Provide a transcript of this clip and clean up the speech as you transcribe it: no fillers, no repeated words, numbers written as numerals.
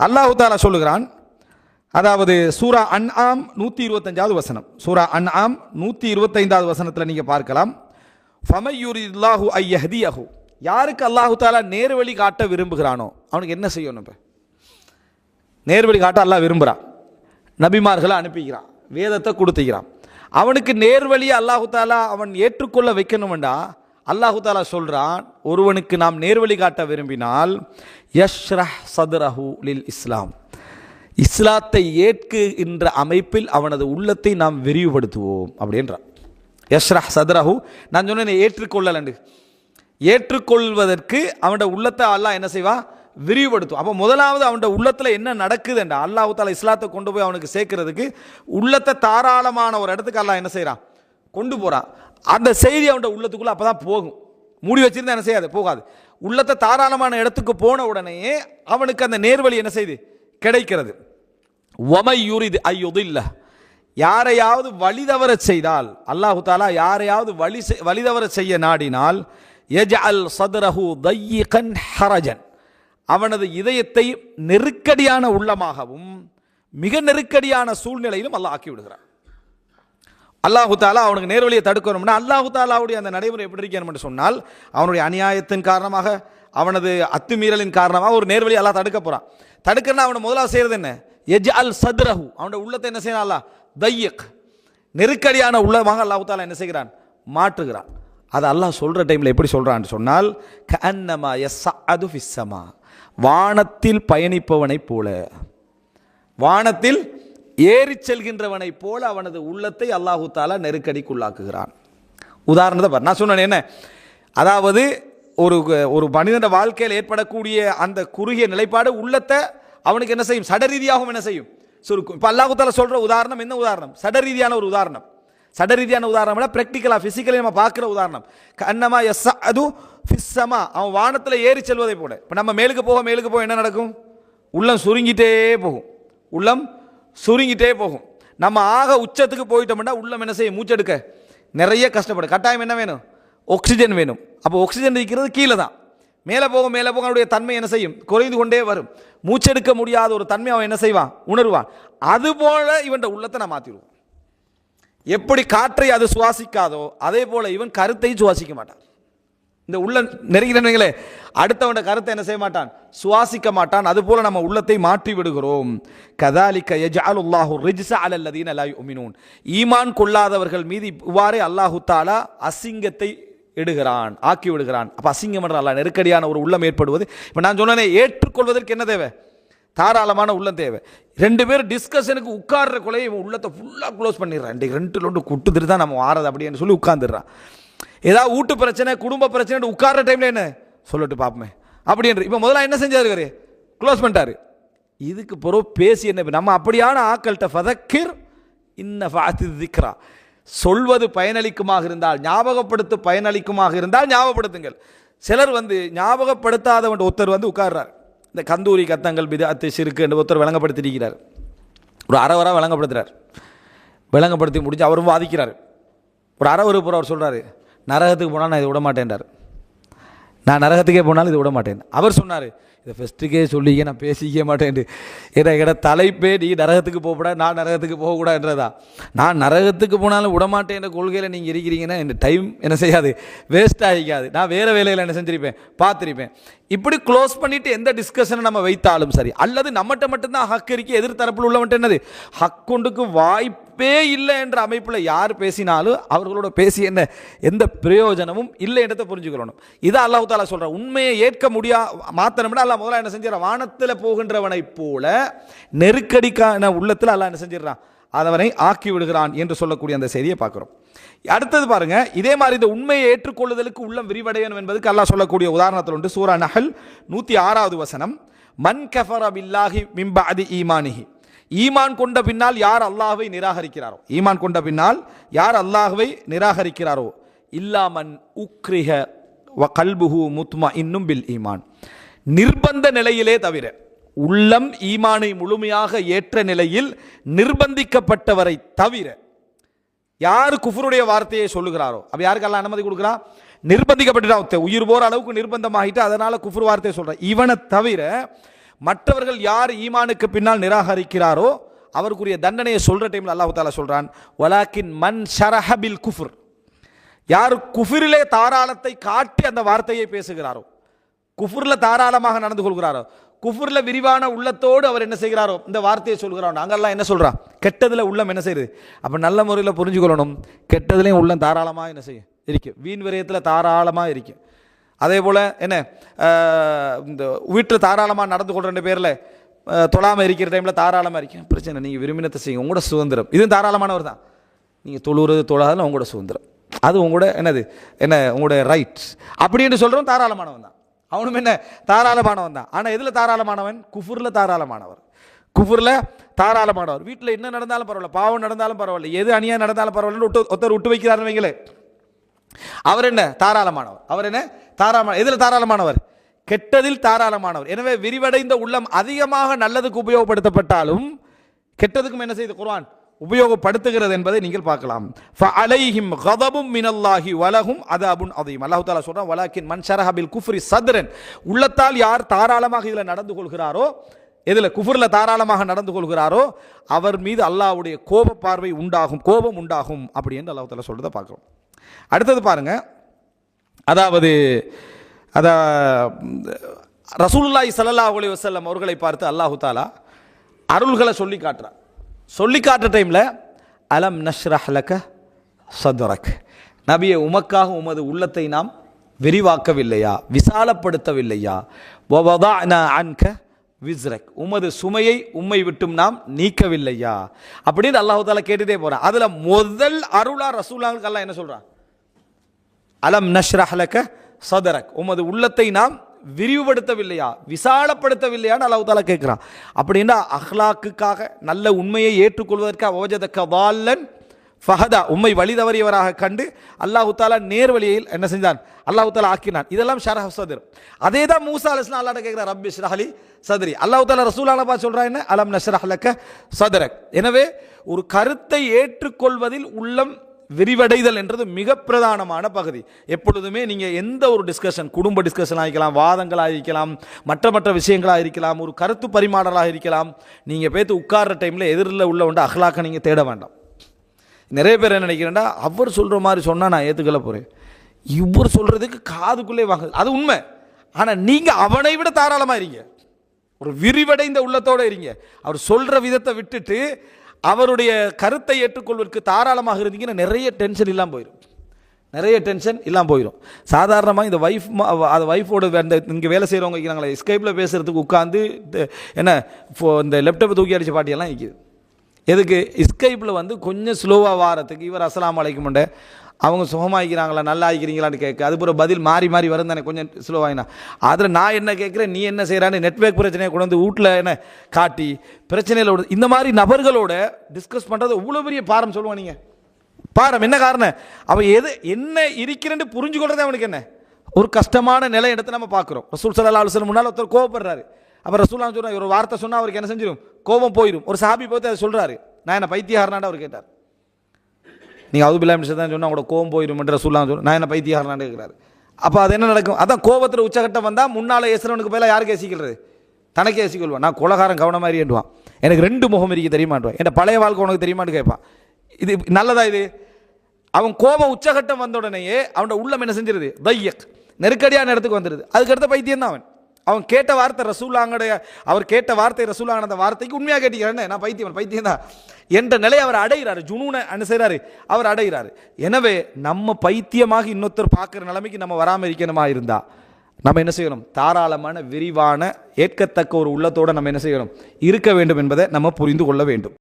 அல்லாஹு தாலா சொல்லுகிறான், அதாவது சூரா அன்ஆம் 125வது வசனம், சூரா அன்ஆம் 125வது வசனத்தில் நீங்கள் பார்க்கலாம், ஃபமையுரில்லாஹு ஐயஹ்தியஹு, யாருக்கு அல்லாஹு தாலா நேர்வழி காட்ட விரும்புகிறானோ அவனுக்கு என்ன செய்யணும்? இப்போ நேர்வழி காட்ட அல்லாஹ் விரும்புகிறான், நபிமார்களை அனுப்பிக்கிறான், வேதத்தை கொடுத்துக்கிறான். அவனுக்கு நேர்வழியை அல்லாஹு தாலா அவன் ஏற்றுக்கொள்ள வைக்கணும்டா அல்லாஹு தாலா சொல்கிறான், ஒருவனுக்கு நாம் நேர்வழி காட்ட விரும்பினால் யஷ்ரஹ் சத்ரஹு லில் இஸ்லாம், இஸ்லாத்தை ஏற்கின்ற அமைப்பில் அவனது உள்ளத்தை நாம் விரிவுபடுத்துவோம் அப்படின்றான். யஷ்ரஹ் சத்ரஹு, நான் சொன்னேன் ஏற்றுக்கொள்ளலண்டு, ஏற்றுக்கொள்வதற்கு அவனோட உள்ளத்தை அல்லாஹ் என்ன செய்வான்? விரிவுபடுத்தும். அப்போ முதலாவது அவனோட உள்ளத்தில் என்ன நடக்குதுண்டா அல்லாஹு தாலா இஸ்லாத்தை கொண்டு போய் அவனுக்கு சேர்க்கறதுக்கு உள்ளத்தை தாராளமான ஒரு இடத்துக்கு அல்லாஹ் என்ன செய்கிறான்? கொண்டு போகிறான். அந்த செய்தி அவனோட உள்ளத்துக்குள்ளே அப்போ தான் போகும். மூடி வச்சிருந்தா என்ன செய்யாது? போகாது. உள்ளத்தை தாராளமான இடத்துக்கு போன உடனேயே அவனுக்கு அந்த நேர்வழி என்ன செய்து கிடைக்கிறது. ஒமை யூரிது ஐயுதில்ல, யாரையாவது வழிதவர செய்தால், அல்லாஹு தாலா யாரையாவது வழிதவர செய்ய நாடினால் யஜ்அல் சத்ரஹு தய்யிகன் ஹரஜன், அவனது இதயத்தை நெருக்கடியான உள்ளமாகவும் மிக நெருக்கடியான சூழ்நிலையிலும் அல்லாஹ் ஆக்கி விடுகிறான். அல்லாஹு தாலா அவனுக்கு நேர்வழியை தடுக்கணும்னா அல்லாஹு தாலாவுடைய அந்த நடைமுறை எப்படி இருக்கணும் சொன்னால், அவனுடைய அநியாயத்தின் காரணமாக, அவனது அத்துமீறலின் காரணமாக ஒரு நேர்வழி அல்லாஹ் தடுக்க போகிறான். தடுக்கணும்னா அவனை முதலாவது செய்கிறது என்ன? யஜ்அல் சத்ரஹு, அவனுடைய உள்ளத்தை என்ன செய்யணும்? அல்லாஹ் தய்யிக், நெருக்கடியான உள்ளமாக அல்லாஹு தாலா என்ன செய்கிறான்? மாற்றுகிறான். அது அல்லாஹ் சொல்கிற டைமில் எப்படி சொல்கிறான்னு சொன்னால், கஅன்னமா யஸ்அது ஃபிஸ்ஸமா, வானத்தில் பயணிப்பவனை போல, வானத்தில் ஏறி செல்கின்றவனை போல அவனது உள்ளத்தை அல்லாஹு தாலா நெருக்கடிக்குள்ளாக்குகிறான். உதாரணத்தை பார், நான் சொன்னேன் என்ன, அதாவது ஒரு மனிதன வாழ்க்கையில் ஏற்படக்கூடிய அந்த குறுகிய நிலைப்பாடு உள்ளத்தை அவனுக்கு என்ன செய்யும்? சடரீதியாகவும் என்ன செய்யும்? சுருக்கும். இப்போ அல்லாஹு தாலா சொல்கிற உதாரணம் என்ன உதாரணம்? சடரீதியான ஒரு உதாரணம். சடரீதியான உதாரணம் பிராக்டிக்கலாக ஃபிசிக்கலி நம்ம பார்க்குற உதாரணம். கன்னமா யஸ்அது ஃபிஸ்ஸமா, அவன் வானத்தில் ஏறி செல்வதை போல. இப்போ நம்ம மேலுக்கு போக என்ன நடக்கும்? உள்ளம் சுருங்கிட்டே போகும், உள்ளம் சுருங்கிட்டே போகும். நம்ம ஆக உச்சத்துக்கு போயிட்டோம்னா உள்ளம் என்ன செய்யும்? மூச்செடுக்க நிறைய கஷ்டப்படும். கட்டாயம் என்ன வேணும்? ஆக்சிஜன் வேணும். அப்போ ஆக்சிஜன் இருக்கிறது கீழே தான். மேலே போக அவனுடைய தன்மை என்ன செய்யும்? குறைந்து கொண்டே வரும். மூச்செடுக்க முடியாத ஒரு தன்மை அவன் என்ன செய்வான்? உணர்வான். அதுபோல இவன் உள்ளத்தை நான் மாற்றிடுவோம். எப்படி காற்றை அது சுவாசிக்காதோ அதே போல இவன் கருத்தை சுவாசிக்க மாட்டான். இந்த உள்ள நெருங்கினே அடுத்தவன் கருத்தை என்ன செய்ய மாட்டான்? சுவாசிக்க மாட்டான். அதுபோல நம்ம உள்ளத்தை மாற்றி விடுகிறோம். கதாலிக யஜ்அலுல்லாஹு ரிஜ்ஸ அலல்லதீன லா யுமினூன், ஈமான் கொள்ளாதவர்கள் மீது இவ்வாறே அல்லாஹு தாலா அசிங்கத்தை இடுகிறான், ஆக்கி விடுகிறான். அப்போ அசிங்கம் என்ற அல்லாஹ் நெருக்கடியான ஒரு உள்ளம் ஏற்படுவது. இப்போ நான் சொன்னேனே, ஏற்றுக்கொள்வதற்கு என்ன தேவை? தாராளமான உள்ளம் தேவை. ரெண்டு பேர் டிஸ்கஷனுக்கு உட்கார்ற கொலையை உள்ளத்தை ஃபுல்லாக க்ளோஸ் பண்ணிடுறான். ரெண்டு லொண்டு குட்டுத்துட்டு தான் நம்ம வாரது அப்படின்னு சொல்லி உட்கார்ந்துடுறான். ஏதாவது வீட்டு பிரச்சனை, குடும்ப பிரச்சனை உட்கார்ற டைமில் என்ன சொல்லட்டு பார்ப்போமே அப்படின்ற. இப்போ முதல்ல என்ன செஞ்சாரு? க்ளோஸ் பண்ணிட்டாரு. இதுக்கு பிறகு பேசி என்ன? நம்ம அப்படியான ஆக்கள்கிட்ட ஃபதக்கிர் இன்ன ஃபாத்தி திக்ரா, சொல்வது பயனளிக்குமாக இருந்தால், ஞாபகப்படுத்த பயனளிக்குமாக இருந்தால் ஞாபகப்படுத்துங்கள். சிலர் ஞாபகப்படுத்தாதவன் ஒருத்தர் உட்கார்றார். இந்த கந்தூரி கத்தங்கள் பிதஅத்து ஷிர்க் என்று ஒருத்தர் விளங்கப்படுத்தியிருக்கிறார். ஒரு அறவராக விளங்கப்படுத்துகிறார். விளங்கப்படுத்தி முடிச்சு அவரும் வாதிக்கிறார். ஒரு அறவருப்புற அவர் சொல்கிறாரு, நரகத்துக்கு போனால் நான் இதை விட மாட்டேன்றார். நான் நரகத்துக்கே போனாலும் இதை விட மாட்டேன். அவர் சொன்னார், இதை ஃபஸ்ட்டுக்கே சொல்லிக்க நான் பேசிக்க மாட்டேன். என்னோட தலைப்பே நீ நரகத்துக்கு போகக்கூடாது, நான் நரகத்துக்கு போகக்கூடாதுன்றதா. நான் நரகத்துக்கு போனாலும் விடமாட்டேன் என்ற கொள்கையில் நீங்கள் இருக்கிறீங்கன்னா என் டைம் என்ன செய்யாது? வேஸ்ட் ஆகிக்காது. நான் வேறு வேலையில் என்ன செஞ்சிருப்பேன்? பார்த்துருப்பேன். இப்படி க்ளோஸ் பண்ணிவிட்டு எந்த டிஸ்கஷனை நம்ம வைத்தாலும் சரி, அல்லது நம்மகிட்ட மட்டும்தான் ஹக் இருக்கி, எதிர்த்தரப்பில் உள்ளவன்ட்டு என்னது ஹக் கொண்டுக்கு வாய்ப்பே இல்லை என்ற அமைப்பில் யார் பேசினாலும் அவர்களோட பேசி என்ன எந்த பிரயோஜனமும் இல்லை என்றதை புரிஞ்சுக்கணும். இதை அல்லாஹ் தாலா சொல்கிறான். உண்மையை ஏற்க மாற்றணும்னா அல்லாஹ் முதல்ல என்ன செஞ்சிடறான்? வானத்தில் போகின்றவனை போல நெருக்கடிக்கான உள்ளத்தில் அல்லாஹ் என்ன செஞ்சிடறான்? அதவனை ஆக்கி விடுகிறான் என்று சொல்லக்கூடிய அந்த செய்தியை பார்க்குறோம். அடுத்தது பாருங்க, இதே மாதிரி இந்த உண்மையை ஏற்றுக்கொள்ளுதலுக்கு உள்ளம் விரிவடையணும் என்பதுக்கு அல்லாஹ் சொல்லக்கூடிய உதாரணத்தில் உண்டு. சூரா நஹல் 106வது வசனம், மன் கஃபர பில்லாஹி மின் பஅதி ஈமானிஹி, ஈமான் கொண்ட பின்னால் யார் அல்லாஹ்வை நிராகரிக்கிறாரோ, ஈமான் கொண்ட பின்னால் யார் அல்லாஹ்வை நிராகரிக்கிறாரோ, இல்லா மன் உக்ரிஹ வ கல்புஹு முத்மஇன்னும் பில் ஈமான், நிர்பந்த நிலையிலே தவிர, உள்ளம் ஈமானை முழுமையாக ஏற்ற நிலையில் நிர்பந்திக்கப்பட்டவரை தவிர யார் குஃபருடைய வார்த்தையை சொல்லுகிறாரோ, அப்ப யாருக்கு அல்லாஹ் அனுமதி கொடுக்குறான்? நிர்பந்திக்கப்பட்டுட்டா, உயிர் போற அளவுக்கு நிர்பந்தமாகிட்டு அதனால குஃபர் வார்த்தையை சொல்ற இவனை தவிர மற்றவர்கள் யார் ஈமானுக்கு பின்னால் நிராகரிக்கிறாரோ அவருக்குரிய தண்டனையை சொல்ற டைம்ல அல்லாஹ் தஆலா சொல்றான், வலாக்கின் மன் ஷரஹ பில் குஃப்ர், யார் குஃபிரிலே தாராளத்தை காட்டி அந்த வார்த்தையை பேசுகிறாரோ, குஃபுர்ல தாராளமாக நடந்து கொள்கிறாரோ, குஃபுர்ல விரிவான உள்ளத்தோடு அவர் என்ன செய்கிறாரோ இந்த வார்த்தையை சொல்கிறாரோ, நாங்கெல்லாம் என்ன சொல்றோம், கெட்டதுல உள்ளம் என்ன செய்யுது. அப்ப நல்ல முறையில் புரிஞ்சுக்கொள்ளணும், கெட்டதுலையும் உள்ளம் தாராளமாக என்ன செய்யும் இருக்கு, வீண் விரயத்தில் தாராளமாக இருக்கு. அதே போல என்ன இந்த வீட்டில் தாராளமாக நடந்து கொள்ற பேரில் தொழாமல் இருக்கிற டைமில் தாராளமாக இருக்கேன், பிரச்சனை, நீங்கள் விரும்பினத்தை செய்யுங்க, உங்களோட சுதந்திரம், இது தாராளமானவர் தான். நீங்கள் தொழுறது தொழாதெல்லாம் உங்களோட சுதந்திரம், அது உங்களோட என்னது என்ன உங்களோட ரைட்ஸ் அப்படின்னு சொல்கிறோம், தாராளமானவன் தான். அவனும் என்ன தாராளமானவன் தான். ஆனால் எதில் தாராளமானவன், குஃபுரில் தாராளமானவர், குஃபுரில் தாராளமானவர். வீட்டில் என்ன நடந்தாலும் பரவாயில்ல, பாவம் நடந்தாலும் பரவாயில்ல, எது அநியாயம் நடந்தாலும் பரவாயில்ல, ஒருத்தர் விட்டு வைக்கிறாருன்னு வைங்களே, அவர் என்ன தாராளமானவர். அவர் என்ன தாராளமான, எதில் தாராளமானவர், கெட்டதில் தாராளமானவர். எனவே விரிவடைந்த உள்ளம் அதிகமாக நல்லதுக்கு உபயோகப்படுத்தப்பட்டாலும் கெட்டதுக்கும் என்ன செய்து குர்ஆன் உபயோகப்படுத்துகிறது என்பதை நீங்கள் பார்க்கலாம். ஃபஅலைஹிம் கதபும் மினல்லாஹி வலஹும் அதபுன் அதீம். அல்லாஹ் தஆலா சொல்றான், வலாக்கின் மன் ஷரஹ பில் குஃப்ரி சத்ரன், உள்ளத்தால் யார் தாராளமாக இதில் நடந்து கொள்கிறாரோ, எதில் குஃப்ர்ல தாராளமாக நடந்து கொள்கிறாரோ அவர் மீது அல்லாஹ்வுடைய கோப பார்வை உண்டாகும், கோபம் உண்டாகும் அப்படி என்று அல்லாஹ் தஆலா சொல்றதை பார்க்கிறோம். அடுத்தது பாருங்க, அதாவது ரசூலுல்லாஹி ஸல்லல்லாஹு அலைஹி வஸல்லம் அவர்களை பார்த்து அல்லாஹ் தஆலா அருள்களை சொல்லி காட்டுறார். சொல்லி காட்டுற டைமில் அலம் நஷ்ரஹ் லக சத்ரக், நபியே உமக்காக உமது உள்ளத்தை நாம் விரிவாக்கவில்லையா, விசாலப்படுத்தவில்லையா, வவதஅனா அன்க விஸ்ரக், உமது சுமையை உம்மை விட்டும் நாம் நீக்கவில்லையா அப்படின்னு அல்லாஹ் தஆலா கேட்டுட்டே போறான். அதுல முதல் அருளா ரசூலுல்லாஹ்க்கு அல்லாஹ் என்ன சொல்றான், அலம் நஷ்ரஹ் லக சத்ரக், உமது உள்ளத்தை நாம் விரிவுபடுத்தவில்லையா, விசாலப்படுத்தவில்லையான்னு அல்லாஹ் தஆலா கேட்கிறான். அப்படின்னா அஹ்லாக்குக்காக நல்ல உண்மையை ஏற்றுக்கொள்வதற்காக வஜதக வால்லன் ஃபஹதா, உம்மை வழி தவறியவராக கண்டு அல்லாஹ் தஆலா நேர் வழியில் என்ன செஞ்சான், அல்லாஹ் தஆலா ஆக்கினான். இதெல்லாம் ஷரஹ் சத்ர். அதே தான் மூசா அலைஹிஸ்ஸலாம் அல்லாஹ்ட்ட கேட்கிறார், ரப்பி ஷ்ரஹ் லி சத்ரி. அல்லாஹ் தஆலா ரசூலுல்லாஹ் பார்த்து சொல்றான் என்ன, அலம் நஷ்ரஹ் லக சத்ரக். எனவே ஒரு கருத்தை ஏற்றுக்கொள்வதில் உள்ளம் விரிவடைதல் என்றது மிக பிரதானமான பகுதி. எப்பொழுதுமே நீங்கள் எந்த ஒரு டிஸ்கஷன், குடும்ப டிஸ்கஷனாக இருக்கலாம், வாதங்களாக இருக்கலாம், மற்ற விஷயங்களாக இருக்கலாம், ஒரு கருத்து பரிமாறலாக இருக்கலாம், நீங்கள் பேத்து உட்கார்ற டைமில் எதிரில் உள்ள ஒன்று அஹ்லாக்க நீங்கள் தேட வேண்டாம். நிறைய பேர் என்ன நினைக்கிறேன்டா, அவர் சொல்கிற மாதிரி சொன்னால் நான் ஏற்றுக்கொள்ள போகிறேன், இவர் சொல்கிறதுக்கு காதுக்குள்ளே வாங்க, அது உண்மை. ஆனால் நீங்கள் அவனை விட தாராளமாக இருங்க, ஒரு விரிவடைந்த உள்ளத்தோடு இருங்க. அவர் சொல்கிற விதத்தை விட்டுட்டு அவருடைய கருத்தை ஏற்றுக்கொள்வதற்கு தாராளமாக இருந்தீங்கன்னா நிறைய டென்ஷன் இல்லாமல் போயிடும், நிறைய டென்ஷன் இல்லாமல் போயிடும். சாதாரணமாக இந்த ஒய்ஃபோட அந்த இங்கே வேலை செய்கிறவங்க வைக்கிறாங்களே, ஸ்கைப்பில் பேசுகிறதுக்கு உட்காந்து என்ன இந்த லேப்டாப்பை தூக்கி அடித்த பாட்டியெல்லாம் இருக்குது. எதுக்கு, ஸ்கைப்பில் வந்து கொஞ்சம் ஸ்லோவாக வாரத்துக்கு இவர் அஸ்ஸலாமு அலைக்கும் அவங்க சுகமாகிக்கிறாங்களா, நல்லா ஆகிக்கிறீங்களான்னு கேட்க, அதுபோல் பதில் மாறி மாறி வரும் தானே, கொஞ்சம் ஸ்லோவாகினா. அதில் நான் என்ன கேட்குறேன், நீ என்ன செய்கிறான்னு நெட்வொர்க் பிரச்சனையை கொண்டு வந்து வீட்டில் என்ன காட்டி பிரச்சனையில் விட, இந்த மாதிரி நபர்களோட டிஸ்கஸ் பண்ணுறது இவ்வளோ பெரிய பாரம் சொல்லுவான். நீங்கள் பாரம் என்ன காரணம், அவன் எது என்ன இருக்கிறேன்னு புரிஞ்சு கொள்றதே அவனுக்கு என்ன ஒரு கஷ்டமான நிலை எடுத்து நம்ம பார்க்குறோம். ரசூல் ஸல்லல்லாஹு அலைஹி வஸல்லம் முன்னால் ஒருத்தர் கோவப்படுறாரு, அப்போ ரசூலுல்லாஹ் சொல்கிறார், ஒரு வார்த்தை சொன்னால் அவருக்கு என்ன செஞ்சிடும், கோபம் போயிடும். ஒரு சஹாபி பார்த்து அதை சொல்கிறாரு, நான் என்ன பைத்தியக்காரனான்னு அவர் கேட்டார். நீங்கள் அவுது பில்லாஹி மினஷ் ஷைத்தானிர் ரஜீம் சொன்னால் அவங்களோட கோபம் போயிடும் என்று ரசூலுல்லாஹ் சொல்கிறார், நான் என்ன பைத்தியக்காரனான்னு கேட்குறாரு. அப்போ அது என்ன நடக்கும், அதான் கோபத்தில் உச்சகட்டம் வந்தால் முன்னால் ஏசுறவனுக்கு பதிலாக யாருக்கு ஏசிக்கிறது, தனக்கே ஏசிக்கொள்வான். நான் கொலகாரன் கவனம் மாதிரி ஏண்டுவான், எனக்கு 2 முகம் இருக்கு தெரியுமாட்டுவான், என் பழைய வாழ்க்கை உனக்கு தெரியுமான்னு கேட்பான். இது நல்லதா இது? அவன் கோபம் உச்சகட்டம் வந்த உடனேயே அவனோட உள்ளம் என்ன செஞ்சிருது, தையக் நெருக்கடியான இடத்துக்கு வந்துடுது. அதுக்கடுத்த பைத்தியம் தான் அவன். அவன் கேட்ட வார்த்தை ரசூலுல்லாஹ்வுடைய, அவர் கேட்ட வார்த்தை ரசூலுல்லாஹ் அந்த வார்த்தைக்கு உண்மையாக கேட்டீங்க, நான் பைத்தியம் தான் என்ற நிலையை அவர் அடைகிறாரு, ஜுனூனை அனுசரிறாரு, அவர் அடைகிறாரு. எனவே நம்ம பைத்தியமாக இன்னொருத்தர் பார்க்குற நிலைமைக்கு நம்ம வராமல் இருக்கணுமா இருந்தா நம்ம என்ன செய்யணும், தாராளமான விரிவான ஏற்கத்தக்க ஒரு உள்ளத்தோடு நம்ம என்ன செய்யணும் இருக்க வேண்டும் என்பதை நம்ம புரிந்து கொள்ள வேண்டும்.